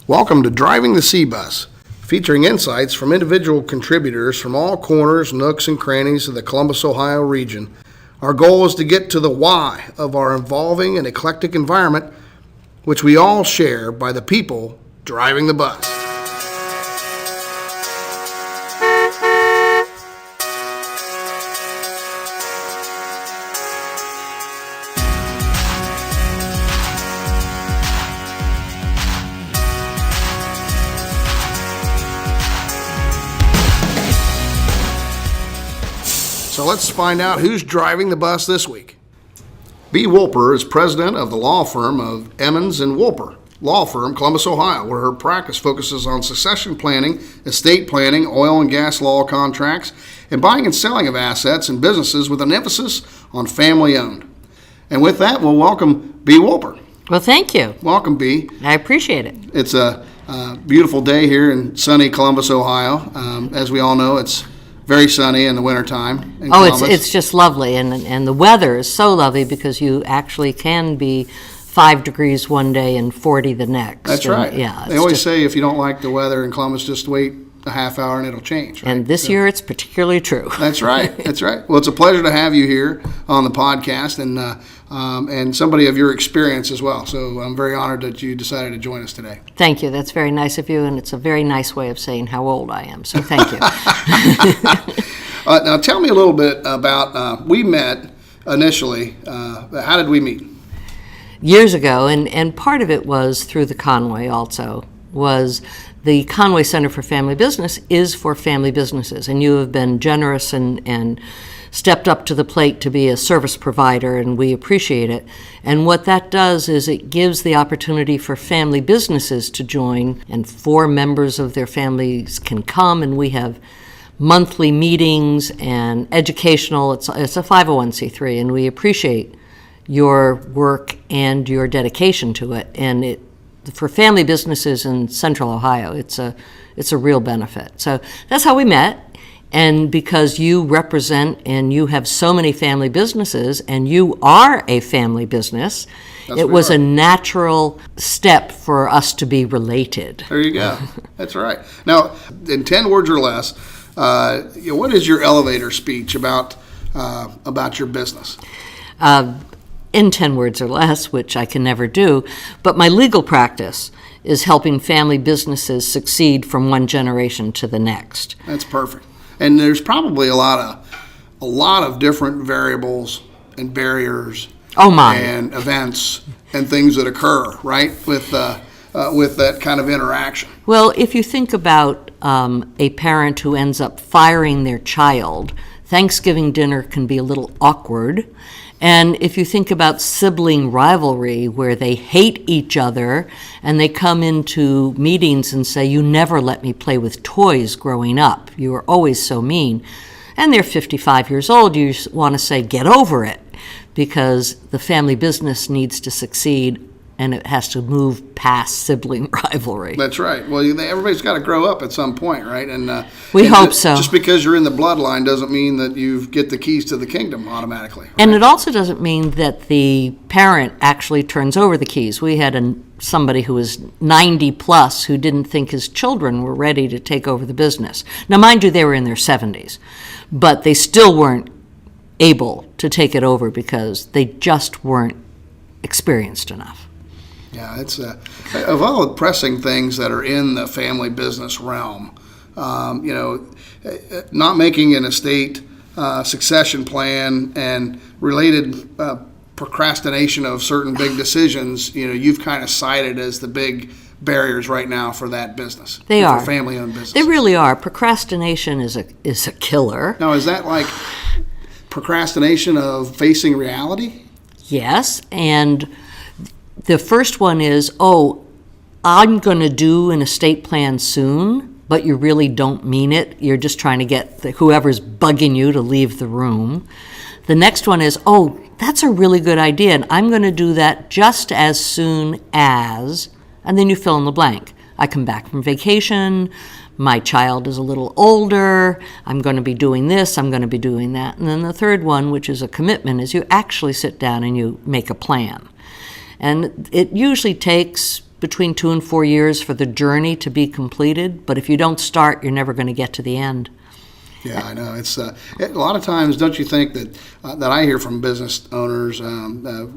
Welcome to Driving the Cbus, featuring insights from individual contributors from all corners, nooks, and crannies of the Columbus, Ohio region. Our goal is to get to the why of our evolving and eclectic environment, which we all share by the people driving the bus. So let's find out who's driving the bus this week. Bea Wolper is president of the law firm of Emens Wolper Law Firm, Columbus, Ohio, where her practice focuses on succession planning, estate planning, oil and gas law contracts, and buying and selling of assets and businesses with an emphasis on family-owned. And with that, we'll welcome Bea Wolper. Well, thank you. Welcome, Bea. I appreciate it. It's a beautiful day here in sunny Columbus, Ohio. As we all know, it's very sunny in the wintertime in Columbus. It's just lovely, and the weather is so lovely because you actually can be 5 degrees one day and 40 the next. That's right. Yeah, they always say if you don't like the weather in Columbus, just wait a half hour and it'll change. Right? And this year it's particularly true. That's right. That's right. Well, it's a pleasure to have you here on the podcast and somebody of your experience as well. So I'm very honored that you decided to join us today. Thank you. That's very nice of you, and it's a very nice way of saying how old I am. So thank you. Now tell me a little bit about, we met initially. How did we meet? Years ago, and part of it was through the Conway also, was the Conway Center for Family Business is for family businesses, and you have been generous and stepped up to the plate to be a service provider, and we appreciate it. And what that does is it gives the opportunity for family businesses to join, and 4 members of their families can come, and we have monthly meetings and educational. It's a 501c3, and we appreciate your work and your dedication to it. And for family businesses in Central Ohio, it's a real benefit. So that's how we met. And because you represent and you have so many family businesses, and you are a family business, it was a natural step for us to be related. There you go. That's right. Now, in 10 words or less, what is your elevator speech about your business? In 10 words or less, which I can never do, but my legal practice is helping family businesses succeed from one generation to the next. That's perfect. And there's probably a lot of different variables and barriers and events and things that occur, right, with that kind of interaction. Well, if you think about a parent who ends up firing their child, Thanksgiving dinner can be a little awkward. And if you think about sibling rivalry, where they hate each other and they come into meetings and say, "You never let me play with toys growing up. You were always so mean." And they're 55 years old, you want to say, "Get over it," because the family business needs to succeed and it has to move past sibling rivalry. That's right. Well, everybody's got to grow up at some point, right? And we hope so. Just because you're in the bloodline doesn't mean that you get the keys to the kingdom automatically. Right? And it also doesn't mean that the parent actually turns over the keys. We had somebody who was 90 plus who didn't think his children were ready to take over the business. Now, mind you, they were in their 70s, but they still weren't able to take it over because they just weren't experienced enough. Yeah, it's of all the pressing things that are in the family business realm, not making an estate succession plan and related procrastination of certain big decisions, you've kind of cited as the big barriers right now for that business. They are. For family-owned business. They really are. Procrastination is a killer. Now, is that like procrastination of facing reality? Yes, and the first one is, I'm going to do an estate plan soon, but you really don't mean it. You're just trying to get whoever's bugging you to leave the room. The next one is, that's a really good idea, and I'm going to do that just as soon as, and then you fill in the blank. I come back from vacation, my child is a little older, I'm going to be doing this, I'm going to be doing that. And then the third one, which is a commitment, is you actually sit down and you make a plan. And it usually takes between 2 and 4 years for the journey to be completed, but if you don't start, you're never going to get to the end. Yeah, I know. It's a lot of times, don't you think that I hear from business owners,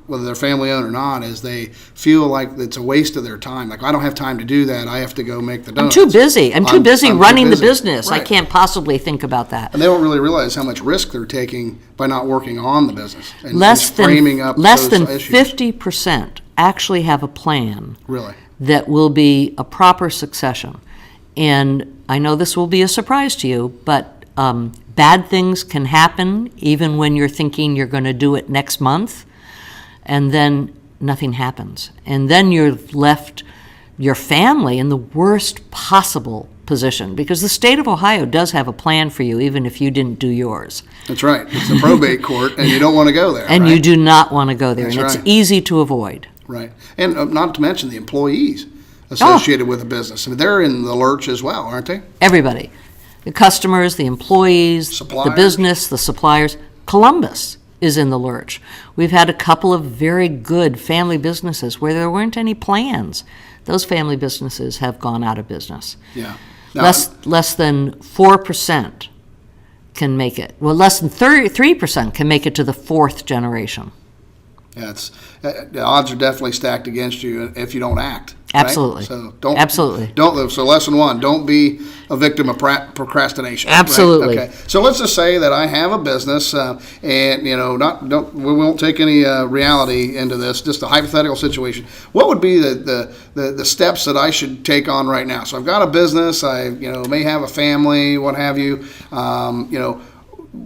whether they're family owned or not, is they feel like it's a waste of their time. Like, I don't have time to do that. I have to go make the donuts. I'm too busy. I'm too busy running the business. Right. I can't possibly think about that. And they don't really realize how much risk they're taking by not working on the business and Less framing up less those than issues. 50% actually have a plan. Really? That will be a proper succession. And I know this will be a surprise to you, but bad things can happen even when you're thinking you're going to do it next month, and then nothing happens. And then you're left, your family, in the worst possible position, because the state of Ohio does have a plan for you even if you didn't do yours. That's right. It's a probate court, and you don't want to go there. And right? you do not want to go there. That's and it's right. easy to avoid. Right. And not to mention the employees associated with the business. I mean, they're in the lurch as well, aren't they? Everybody. The customers, the employees, Suppliers. the business, the suppliers. Columbus is in the lurch. We've had a couple of very good family businesses where there weren't any plans. Those family businesses have gone out of business. Yeah. Now, Less than 4% can make it. Well, less than 3% can make it to the fourth generation. yeah, the odds are definitely stacked against you if you don't act. Right? Absolutely. So Absolutely. Don't live. So lesson 1: don't be a victim of procrastination. Absolutely. Right? Okay. So let's just say that I have a business, and we won't take any reality into this. Just a hypothetical situation. What would be the steps that I should take on right now? So I've got a business. I may have a family, what have you.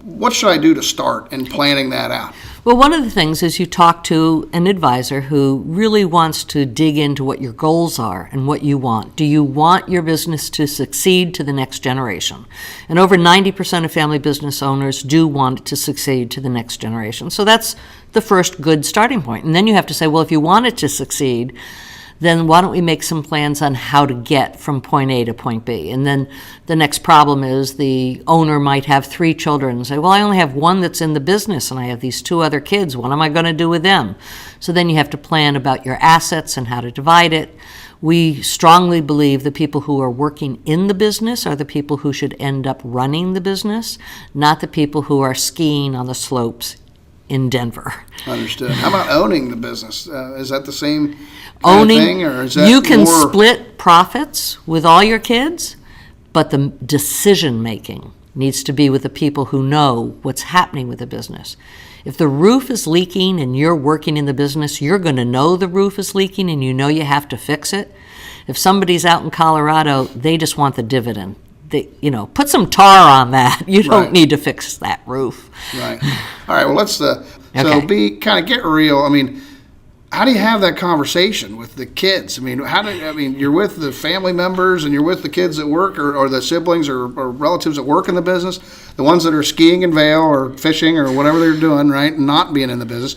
What should I do to start in planning that out? Well, one of the things is you talk to an advisor who really wants to dig into what your goals are and what you want. Do you want your business to succeed to the next generation? And over 90% of family business owners do want it to succeed to the next generation. So that's the first good starting point. And then you have to say, well, if you want it to succeed, then why don't we make some plans on how to get from point A to point B? And then the next problem is the owner might have 3 children and say, well, I only have one that's in the business and I have these 2 other kids. What am I going to do with them? So then you have to plan about your assets and how to divide it. We strongly believe the people who are working in the business are the people who should end up running the business, not the people who are skiing on the slopes in Denver. Understood. How about owning the business? Is that the same Owning, thing, or is that you can more... split profits with all your kids, but the decision making needs to be with the people who know what's happening with the business. If the roof is leaking and you're working in the business, you're going to know the roof is leaking and you know you have to fix it. If somebody's out in Colorado, they just want the dividend. Put some tar on that. You don't Right. need to fix that roof. Right. All right. Well, let's Okay. get real. I mean, how do you have that conversation with the kids? I mean, you're with the family members and you're with the kids at work, or the siblings or relatives that work in the business, the ones that are skiing in Vail or fishing or whatever they're doing, right, and not being in the business.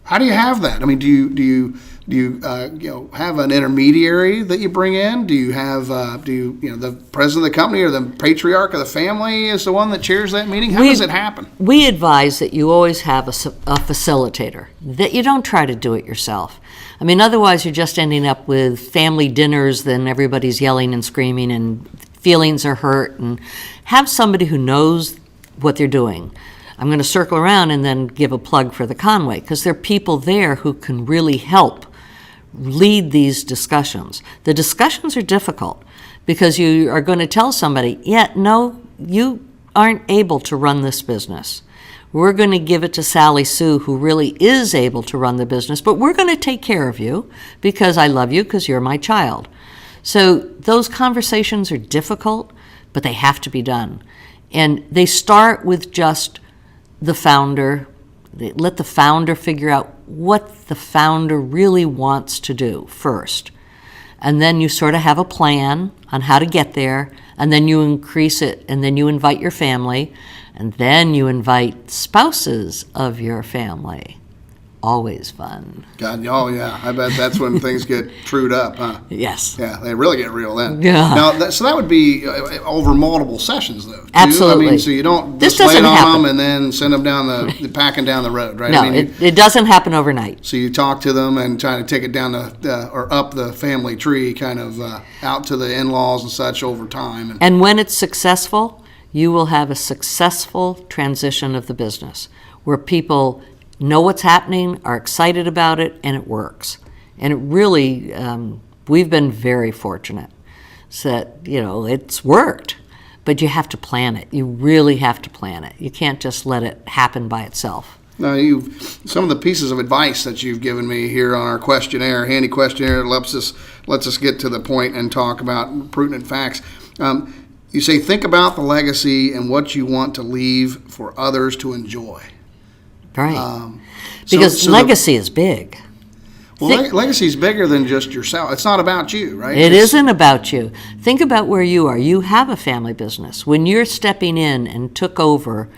How do you have that? I mean, do you have an intermediary that you bring in? Do you have the president of the company or the patriarch of the family is the one that chairs that meeting? How does it happen? We advise that you always have a facilitator, that you don't try to do it yourself. I mean, otherwise you're just ending up with family dinners, then everybody's yelling and screaming and feelings are hurt. And have somebody who knows what they're doing. I'm going to circle around and then give a plug for the Conway, because there are people there who can really help lead these discussions. The discussions are difficult because you are going to tell somebody, no, you aren't able to run this business. We're going to give it to Sally Sue, who really is able to run the business, but we're going to take care of you because I love you, because you're my child. So those conversations are difficult, but they have to be done. And they start with just the founder. Let the founder figure out what the founder really wants to do first. And then you sort of have a plan on how to get there, and then you increase it, and then you invite your family, and then you invite spouses of your family. always fun. God, oh yeah, I bet that's when things get trued up, huh? Yes. Yeah, they really get real then. Yeah. Now, so that would be over multiple sessions, though. Too? Absolutely. I mean, so you don't This just lay it doesn't on happen. them and then send them down packing down the road, right? No, I mean, it doesn't happen overnight. so you talk to them and try to take it down or up the family tree, kind of out to the in-laws and such over time. And when it's successful, you will have a successful transition of the business where people know what's happening, are excited about it, and it works. And it really, we've been very fortunate so that, it's worked. But you have to plan it. You really have to plan it. You can't just let it happen by itself. Now, some of the pieces of advice that you've given me here on our questionnaire, handy questionnaire, lets us get to the point and talk about pertinent facts. You say, think about the legacy and what you want to leave for others to enjoy. Right. Because legacy is big. Well, legacy is bigger than just yourself. It's not about you, right? It isn't about you. Think about where you are. You have a family business. When you're stepping in and took over,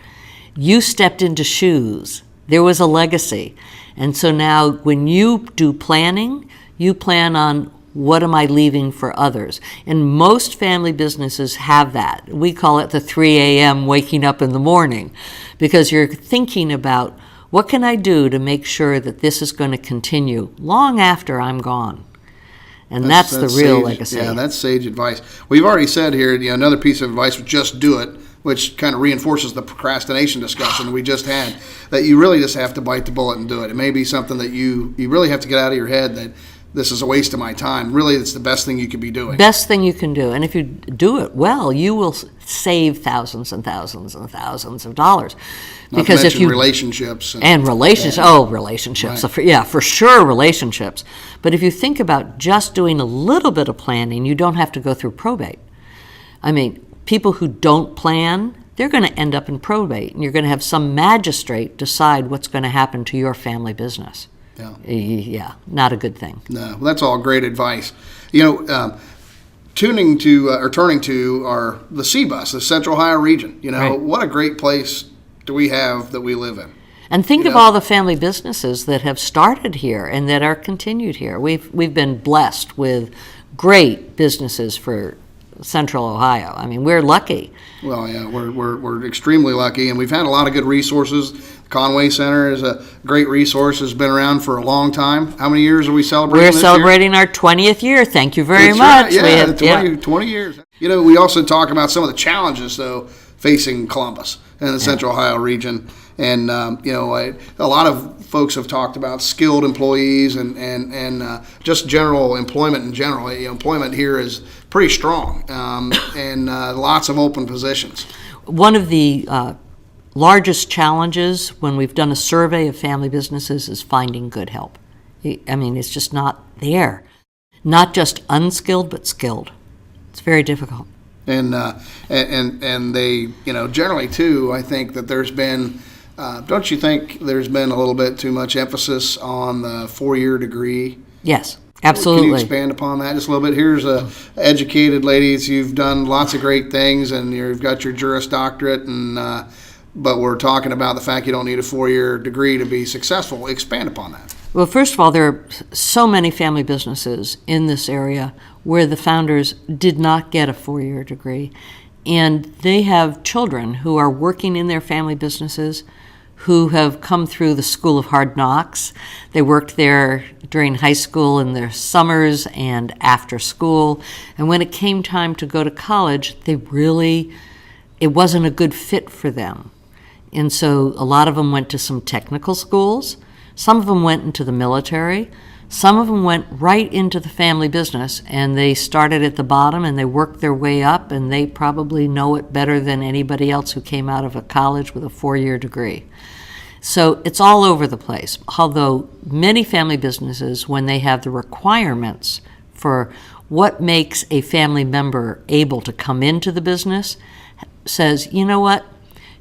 you stepped into shoes. There was a legacy. And so now when you do planning, you plan on what am I leaving for others? And most family businesses have that. We call it the 3 a.m. waking up in the morning, because you're thinking about what can I do to make sure that this is going to continue long after I'm gone? And that's the real sage, legacy. Yeah, that's sage advice. We've already said here, another piece of advice was just do it, which kind of reinforces the procrastination discussion we just had, that you really just have to bite the bullet and do it. It may be something that you really have to get out of your head that this is a waste of my time. Really, it's the best thing you could be doing. Best thing you can do. And if you do it well, you will save thousands and thousands and thousands of dollars. Because if you relationships and relationships, relationships, right. Yeah, for sure, relationships. But if you think about just doing a little bit of planning, you don't have to go through probate. I mean, people who don't plan, they're going to end up in probate, and you're going to have some magistrate decide what's going to happen to your family business. Yeah, not a good thing. No, well, that's all great advice. Turning to the Cbus, the Central Ohio region. Right. What a great place do we have that we live in. And think of all the family businesses that have started here and that are continued here. We've been blessed with great businesses for Central Ohio. I mean, we're lucky. Well, yeah, we're extremely lucky, and we've had a lot of good resources. Conway Center is a great resource. It's been around for a long time. How many years are we celebrating We're this celebrating year? our 20th year. Thank you very That's much. Right. Yeah, 20 years. We also talk about some of the challenges, though, facing Columbus and the Central Ohio region. And, a lot of folks have talked about skilled employees and just general employment in general. Employment here is pretty strong and lots of open positions. One of the largest challenges when we've done a survey of family businesses is finding good help. I mean, it's just not there. Not just unskilled, but skilled. It's very difficult. And they, generally too, I think that there's been, don't you think there's been a little bit too much emphasis on the 4-year degree? Yes, absolutely. Can you expand upon that just a little bit? Here's educated ladies. You've done lots of great things, and you've got your Juris Doctorate, but we're talking about the fact you don't need a 4-year degree to be successful. Expand upon that. Well, first of all, there are so many family businesses in this area where the founders did not get a 4-year degree, and they have children who are working in their family businesses who have come through the School of Hard Knocks. They worked there during high school in their summers and after school, and when it came time to go to college, it wasn't a good fit for them. And so a lot of them went to some technical schools. Some of them went into the military. Some of them went right into the family business, and they started at the bottom and they worked their way up, and they probably know it better than anybody else who came out of a college with a 4-year degree. So it's all over the place. Although many family businesses, when they have the requirements for what makes a family member able to come into the business, says, you know what?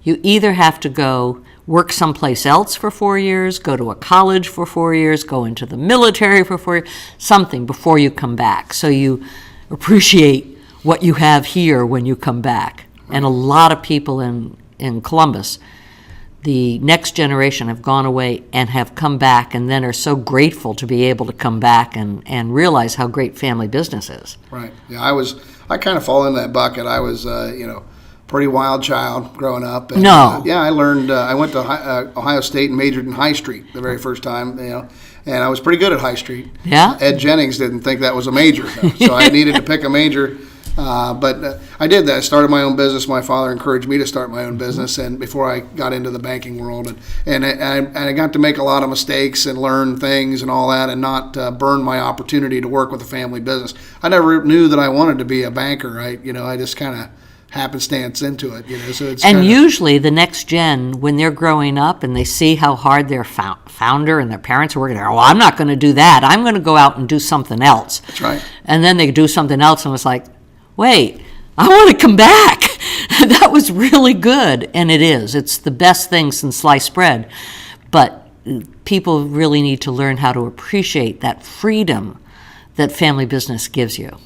You either have to go work someplace else for 4 years, go to a college for 4 years, go into the military for 4 years, something before you come back. So you appreciate what you have here when you come back. Right. And a lot of people in Columbus the next generation have gone away and have come back and then are so grateful to be able to come back and realize how great family business is. Right. Yeah, I kind of fall in that bucket. I was, pretty wild child growing up. And, No. I learned, I went to Ohio State and majored in High Street the very first time, and I was pretty good at High Street. Yeah? Ed Jennings didn't think that was a major, though, so I needed to pick a major. But I did that. I started my own business. My father encouraged me to start my own business, and before I got into the banking world, and I got to make a lot of mistakes and learn things and all that, and not burn my opportunity to work with a family business. I never knew that I wanted to be a banker. I just kind of happenstance into it. So it's and usually the next gen, when they're growing up and they see how hard their founder and their parents are working, well, I'm not going to do that. I'm going to go out and do something else. That's right. And then they do something else, and it's like, wait, I want to come back. That was really good. And it is. It's the best thing since sliced bread. But people really need to learn how to appreciate that freedom that family business gives you.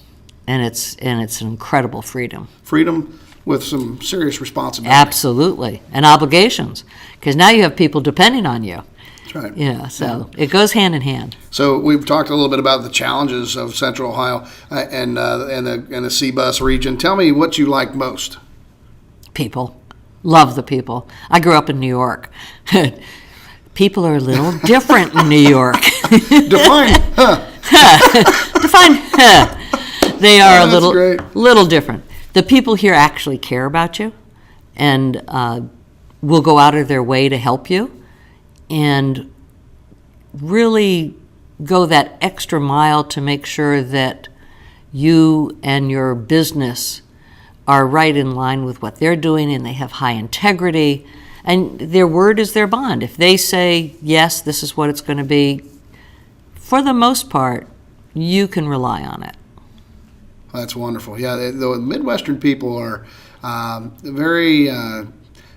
And it's an incredible freedom. Freedom with some serious responsibility. Absolutely. And obligations. Because now you have people depending on you. That's right. Yeah, so it goes hand in hand. So we've talked a little bit about the challenges of Central Ohio and the Cbus region. Tell me what you like most. People. Love the people. I grew up in New York. People are a little different in New York. Define. Define. They are a Great. little different. The people here actually care about you and will go out of their way to help you and really go that extra mile to make sure that you and your business are right in line with what they're doing, and they have high integrity, and their word is their bond. If they say, yes, this is what it's going to be, for the most part, you can rely on it. That's wonderful. Yeah, the Midwestern people are very, I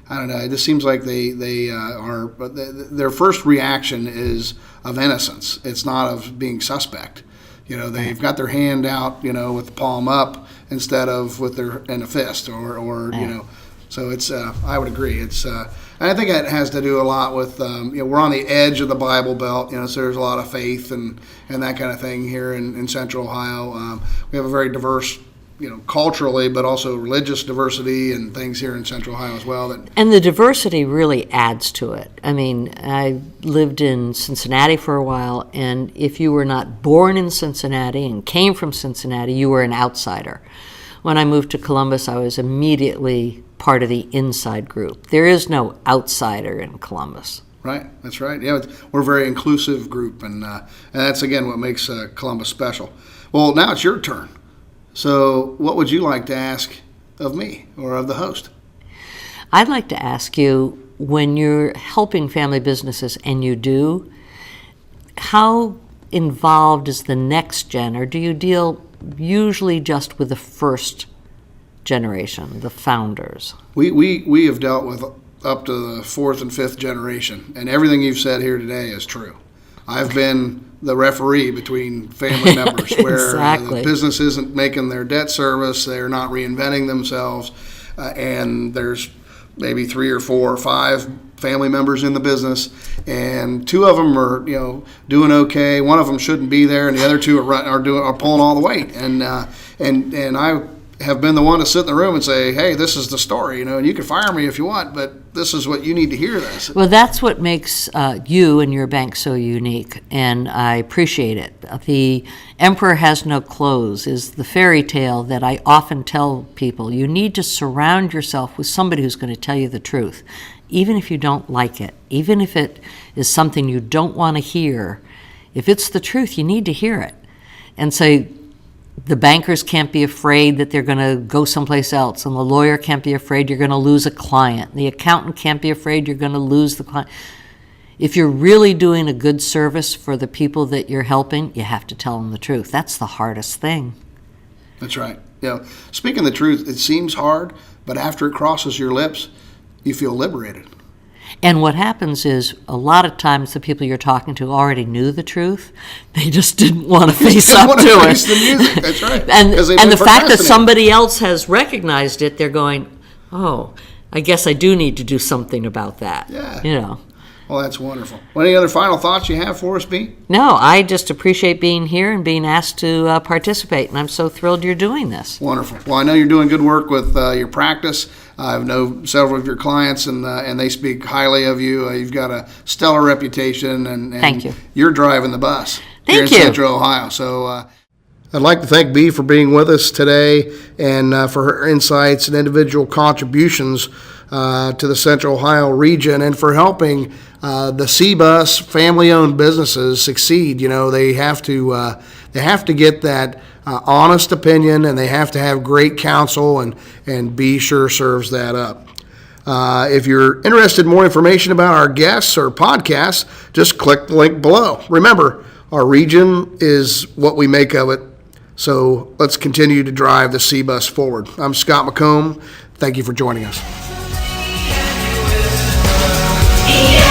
don't know, it just seems like they are, their first reaction is of innocence. It's not of being suspect. They've got their hand out, with the palm up instead of with their in a fist or so it's, I would agree. It's, and I think it has to do a lot with, we're on the edge of the Bible Belt, so there's a lot of faith and that kind of thing here in Central Ohio. We have a very diverse, culturally, but also religious diversity and things here in Central Ohio as well. And the diversity really adds to it. I mean, I lived in Cincinnati for a while, and if you were not born in Cincinnati and came from Cincinnati, you were an outsider. When I moved to Columbus, I was immediately part of the inside group. There is no outsider in Columbus. Right, that's right. Yeah, we're a very inclusive group, and that's, again, what makes Columbus special. Well, now it's your turn. So what would you like to ask of me or of the host? I'd like to ask you, when you're helping family businesses, and you do, how involved is the next gen, or do you deal usually just with the first generation, the founders? We have dealt with up to the fourth and fifth generation, and everything you've said here today is true. I've been the referee between family members where Exactly. The business isn't making their debt service, they're not reinventing themselves, and there's maybe 3 or 4 or 5 family members in the business, and 2 of them are doing okay. One of them shouldn't be there, and the other 2 are pulling all the weight. And I have been the one to sit in the room and say, hey, this is the story, and you can fire me if you want, but this is what you need to hear. This. Well, that's what makes you and your bank so unique, and I appreciate it. The Emperor Has No Clothes is the fairy tale that I often tell people. You need to surround yourself with somebody who's going to tell you the truth, even if you don't like it, even if it is something you don't want to hear. If it's the truth, you need to hear it. And so the bankers can't be afraid that they're going to go someplace else, and the lawyer can't be afraid you're going to lose a client. The accountant can't be afraid you're going to lose the client. If you're really doing a good service for the people that you're helping, you have to tell them the truth. That's the hardest thing. That's right. Speaking the truth, it seems hard, but after it crosses your lips, you feel liberated. And what happens is, a lot of times the people you're talking to already knew the truth. They just didn't want to face up to it. Face the music. That's right. And the fact that somebody else has recognized it, they're going, oh, I guess I do need to do something about that. Yeah. You know. Well, that's wonderful. Well, any other final thoughts you have for us, Bea? No, I just appreciate being here and being asked to participate, and I'm so thrilled you're doing this. Wonderful. Well, I know you're doing good work with your practice. I know several of your clients, and they speak highly of you. You've got a stellar reputation, and Thank you. You're driving the bus Thank here in you. Central Ohio. So I'd like to thank Bea for being with us today and for her insights and individual contributions to the Central Ohio region, and for helping the Cbus family-owned businesses succeed. You know, they have to get that honest opinion, and they have to have great counsel, and Bea sure serves that up. If you're interested in more information about our guests or podcasts, just click the link below. Remember, our region is what we make of it. So let's continue to drive the Cbus forward. I'm Scott McComb. Thank you for joining us. Yeah.